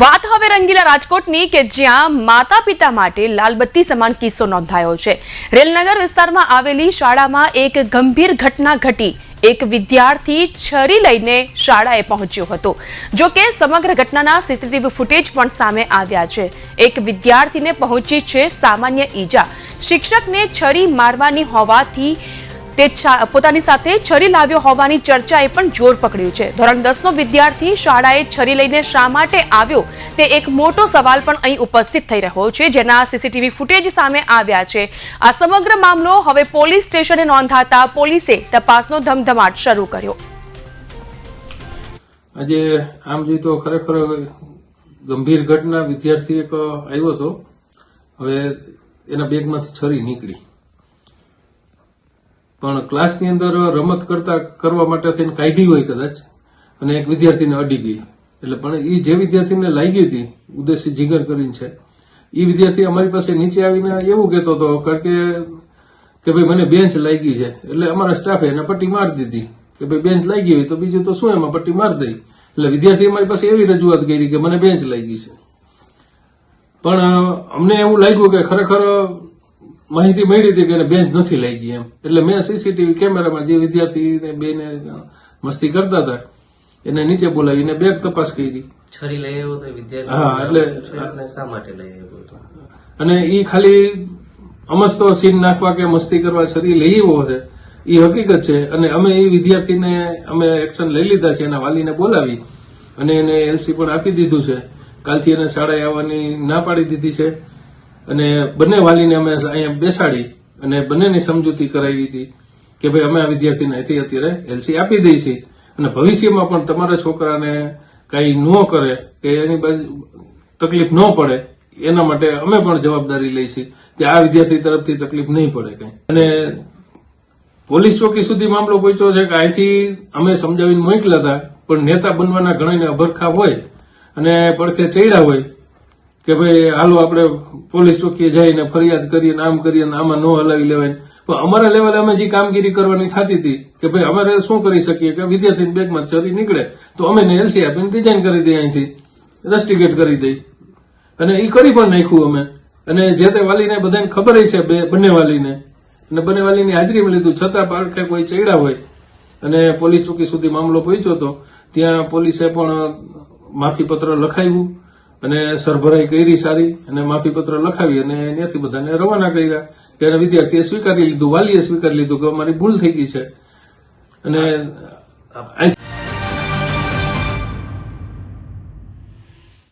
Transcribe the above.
વાત હવે રંગીલા રાજકોટની કે જ્યાં માતા પિતા માટે લાલબત્તી સમાન કિસ્સો નોંધાયો છે। રેલનગર વિસ્તારમાં આવેલી શાળામાં એક ગંભીર ઘટના ઘટી। એક વિદ્યાર્થી છરી લઈને શાળાએ પહોંચ્યો હતો। જો કે સમગ્ર ઘટનાના સીસીટીવી ફૂટેજ પણ સામે આવ્યા છે। એક વિદ્યાર્થીને પહોંચી છે સામાન્ય ઈજા। શિક્ષકને છરી મારવાની હોવાથી તે પોતાની સાથે છરી લાવ્યો હોવાની ચર્ચાએ પણ જોર પકડ્યું છે। ધોરણ 10નો વિદ્યાર્થી શાળાએ છરી લઈને શા માટે આવ્યો તે એક મોટો સવાલ પણ અહીં ઉપસ્થિત થઈ રહ્યો છે, જેના સીસીટીવી ફૂટેજ સામે આવ્યા છે। આ સમગ્ર મામલો હવે પોલીસ સ્ટેશને નોંધાતા પોલીસે તપાસનો ધમધમાટ શરૂ કર્યો। આજે આમ જોઈએ તો ખરેખર ગંભીર ઘટના। વિદ્યાર્થી એક આવ્યો હતો, હવે એના બેગમાંથી છરી નીકળી, પણ ક્લાસની અંદર રમત કરવા માટે થઈને કાઢી હોય કદાચ, અને એક વિદ્યાર્થીને અડી ગઈ। એટલે પણ એ જે વિદ્યાર્થીને લાગી હતી, ઉદેશી જીગર કરીને છે, એ વિદ્યાર્થી અમારી પાસે નીચે આવીને એવું કહેતો હતો કે ભાઈ મને બેન્ચ લાગી છે। એટલે અમારા સ્ટાફે એને પટ્ટી મારી દીધી કે ભાઈ બેન્ચ લાગી હોય તો બીજું તો શું, એમાં પટ્ટી મારી દઈ। એટલે વિદ્યાર્થી અમારી પાસે એવી રજૂઆત કરી કે મને બેન્ચ લાગી છે, પણ અમને એવું લાગ્યું કે ખરેખર માહિતી મળી હતી કે એને બેન્ચ નથી લાગી એમ। એટલે મેં સીસીટીવી કેમેરામાં જે વિદ્યાર્થી બેને મસ્તી કરતા હતા એને નીચે બોલાવીને બેગ તપાસ કરી। છરી લઈ આવ્યો તો વિદ્યાર્થી? હા, એટલે શા માટે લઈ આવ્યો હતો? અને ઈ ખાલી અમસ્તો સીન નાખવા કે મસ્તી કરવા છરી લઈ આવ્યો છે એ હકીકત છે। અને અમે એ વિદ્યાર્થીને અમે એક્શન લઈ લીધા છે, એના વાલીને બોલાવી અને એને એલસી પણ આપી દીધું છે। કાલથી એને શાળાએ આવવાની ના પાડી દીધી છે, અને બંને વાલીને અમે અહીંયા બેસાડી અને બંનેની સમજૂતી કરાવી હતી કે ભાઈ અમે આ વિદ્યાર્થીને અહીંથી અત્યારે એલસી આપી દઈ છીએ, અને ભવિષ્યમાં પણ તમારા છોકરાને કઈ ન કરે કે એની બાજુ તકલીફ ન પડે એના માટે અમે પણ જવાબદારી લઈ છીએ કે આ વિદ્યાર્થી તરફથી તકલીફ નહીં પડે કઈ। અને પોલીસ ચોકી સુધી મામલો પહોંચ્યો છે કે અહીંથી અમે સમજાવીને મોકલ્યા હતા, પણ નેતા બનવાના ઘણાને અભરખા હોય અને પડખે ચડ્યા હોય કે ભાઈ હાલો આપણે પોલીસ ચોકીએ જઈને ફરિયાદ કરીએ, આમ કરીએ, આમાં ન હલાવી લેવાય। પણ અમારા લેવલે અમે જે કામગીરી કરવાની થતી હતી કે ભાઈ અમારે શું કરી શકીએ કે વિદ્યાર્થીની બેગમાં છરી નીકળે તો અમે એલસી આપીને ડિઝાઇન કરી દઈએ, અહીંથી રસ્ટિકેટ કરી દઈ, અને એ કરી પણ નાખ્યું અમે। અને જે તે વાલીને બધાને ખબર છે, બંને વાલીને, અને બંને વાલીની હાજરીમાં લીધું, છતાં પાડખે કોઈ ચડ્યા હોય અને પોલીસ ચોકી સુધી મામલો પહોંચ્યો હતો, ત્યાં પોલીસે પણ માફી પત્ર લખાવ્યું અને સરભરાઈ કરી સારી, અને માફી પત્ર લખાવી અને ત્યાંથી બધાને રવાના કર્યા કે એને વિદ્યાર્થીએ સ્વીકારી લીધું, વાલીએ સ્વીકારી લીધું કે અમારી ભૂલ થઈ ગઈ છે। અને